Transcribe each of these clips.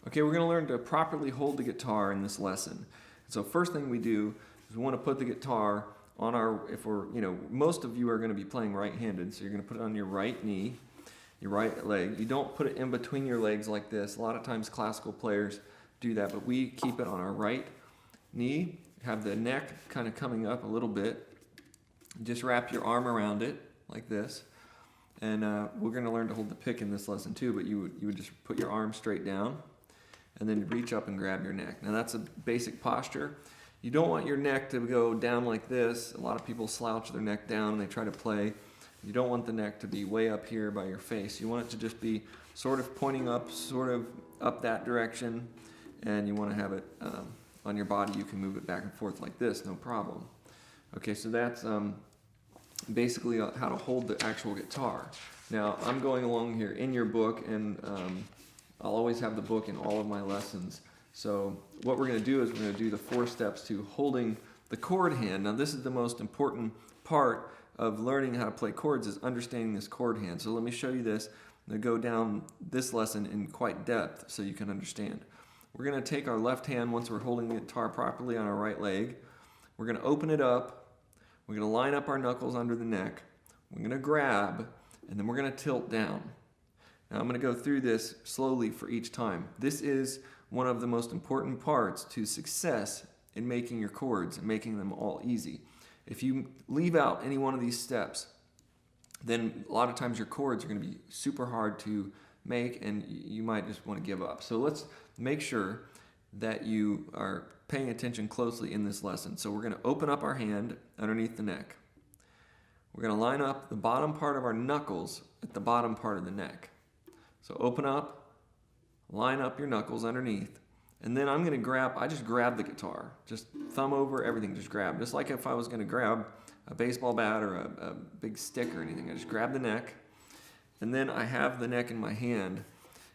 Okay, we're going to learn to properly hold the guitar in this lesson. So first thing we do is we want to put the guitar on our, if we're, most of you are going to be playing right-handed, so you're going to put it on your right knee, your right leg. You don't put it in between your legs like this. A lot of times classical players do that, but we keep it on our right knee, have the neck kind of coming up a little bit. Just wrap your arm around it like this. And we're going to learn to hold the pick in this lesson too, but you would just put your arm straight down and then reach up and grab your neck. Now that's a basic posture. You don't want your neck to go down like this. A lot of people slouch their neck down and they try to play. You don't want the neck to be way up here by your face. You want it to just be sort of pointing up, sort of up that direction, and you want to have it on your body. You can move it back and forth like this, no problem. Okay, so that's basically how to hold the actual guitar. Now, I'm going along here in your book, and I'll always have the book in all of my lessons. So what we're going to do is we're going to do the 4 steps to holding the chord hand. Now, this is the most important part of learning how to play chords, is understanding this chord hand. So let me show you this. I'm going to go down this lesson in quite depth so you can understand. We're going to take our left hand, once we're holding the guitar properly, on our right leg. We're going to open it up. We're going to line up our knuckles under the neck. We're going to grab, and then we're going to tilt down. Now I'm going to go through this slowly for each time. This is one of the most important parts to success in making your chords and making them all easy. If you leave out any one of these steps, then a lot of times your chords are going to be super hard to make and you might just want to give up. So let's make sure that you are paying attention closely in this lesson. So we're going to open up our hand underneath the neck. We're going to line up the bottom part of our knuckles at the bottom part of the neck. So open up, line up your knuckles underneath, and then I'm going to grab, I just grab the guitar. Just thumb over everything, just grab. Just like if I was going to grab a baseball bat or a big stick or anything. I just grab the neck, and then I have the neck in my hand.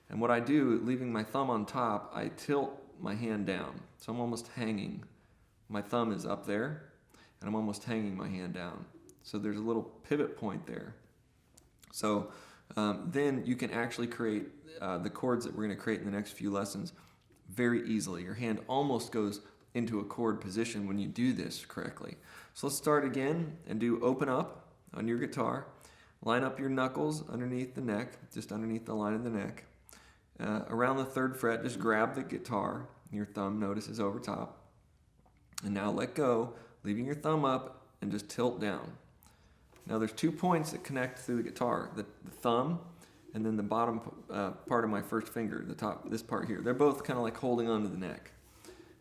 And what I do, leaving my thumb on top, I tilt my hand down. So I'm almost hanging. My thumb is up there, and I'm almost hanging my hand down. So there's a little pivot point there. So then you can actually create the chords that we're going to create in the next few lessons very easily. Your hand almost goes into a chord position when you do this correctly. So let's start again and do open up on your guitar. Line up your knuckles underneath the neck, just underneath the line of the neck. Around the 3rd fret, just grab the guitar. Your thumb, notice, is over top. And now let go, leaving your thumb up, and just tilt down. Now there's 2 points that connect through the guitar, the thumb and then the bottom part of my first finger, the top, this part here. They're both kind of like holding onto the neck,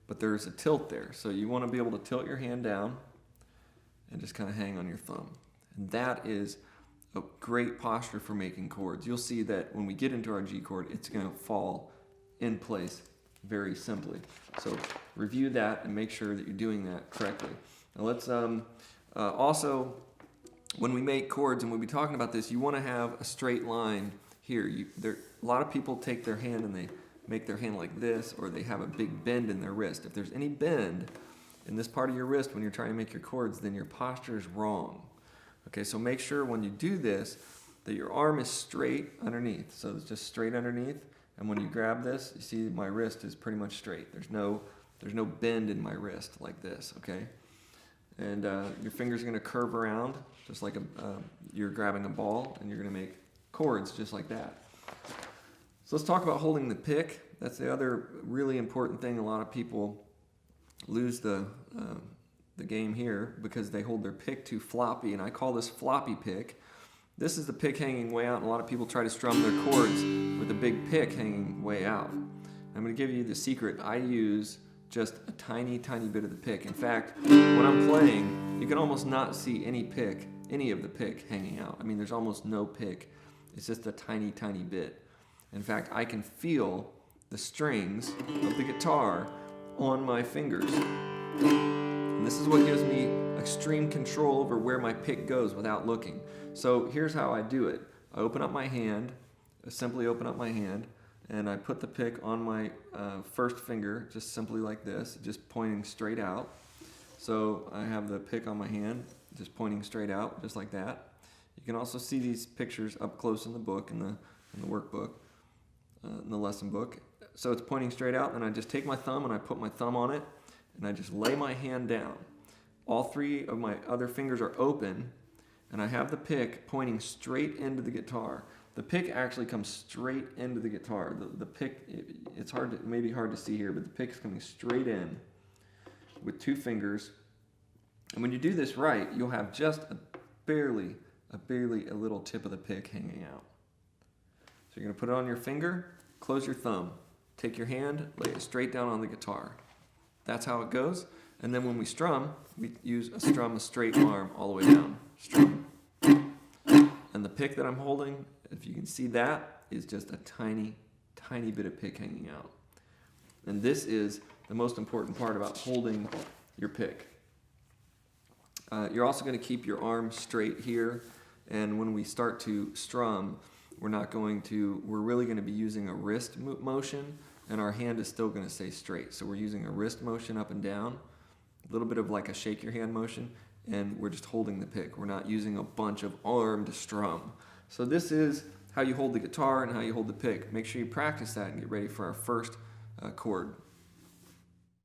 but there's a tilt there. So you want to be able to tilt your hand down and just kind of hang on your thumb. And that is a great posture for making chords. You'll see that when we get into our G chord, it's going to fall in place very simply. So review that and make sure that you're doing that correctly. Now let's also, when we make chords, and we'll be talking about this, you want to have a straight line here. A lot of people take their hand and they make their hand like this, or they have a big bend in their wrist. If there's any bend in this part of your wrist when you're trying to make your chords, then your posture is wrong. Okay, so make sure when you do this that your arm is straight underneath. So it's just straight underneath, and when you grab this, you see my wrist is pretty much straight. There's no bend in my wrist like this, okay? And your fingers are going to curve around just like you're grabbing a ball, and you're going to make chords just like that. So let's talk about holding the pick. That's the other really important thing. A lot of people lose the game here because they hold their pick too floppy, and I call this floppy pick. This is the pick hanging way out, and a lot of people try to strum their chords with a big pick hanging way out. I'm going to give you the secret. I use just a tiny, tiny bit of the pick. In fact, when I'm playing, you can almost not see any of the pick hanging out. I mean, there's almost no pick. It's just a tiny, tiny bit. In fact, I can feel the strings of the guitar on my fingers. And this is what gives me extreme control over where my pick goes without looking. So here's how I do it. I open up my hand, simply open up my hand, and I put the pick on my first finger, just simply like this, just pointing straight out. So I have the pick on my hand, just pointing straight out, just like that. You can also see these pictures up close in the book, in the workbook, in the lesson book. so it's pointing straight out, then I just take my thumb and I put my thumb on it, and I just lay my hand down. All three of my other fingers are open, and I have the pick pointing straight into the guitar. The pick actually comes straight into the guitar. The pick, it's maybe hard to see here, but the pick is coming straight in with two fingers. And when you do this right, you'll have just barely a little tip of the pick hanging out. So you're going to put it on your finger, close your thumb, take your hand, lay it straight down on the guitar. That's how it goes. And then when we strum, we use a straight arm all the way down. Strum. And the pick that I'm holding, if you can see that, is just a tiny bit of pick hanging out. And this is the most important part about holding your pick. You're also going to keep your arm straight here, and when we start to strum, we're really going to be using a wrist motion, and our hand is still going to stay straight. So we're using a wrist motion up and down, a little bit of like a shake your hand motion, and we're just holding the pick. We're not using a bunch of arm to strum. So this is how you hold the guitar and how you hold the pick. Make sure you practice that and get ready for our first chord.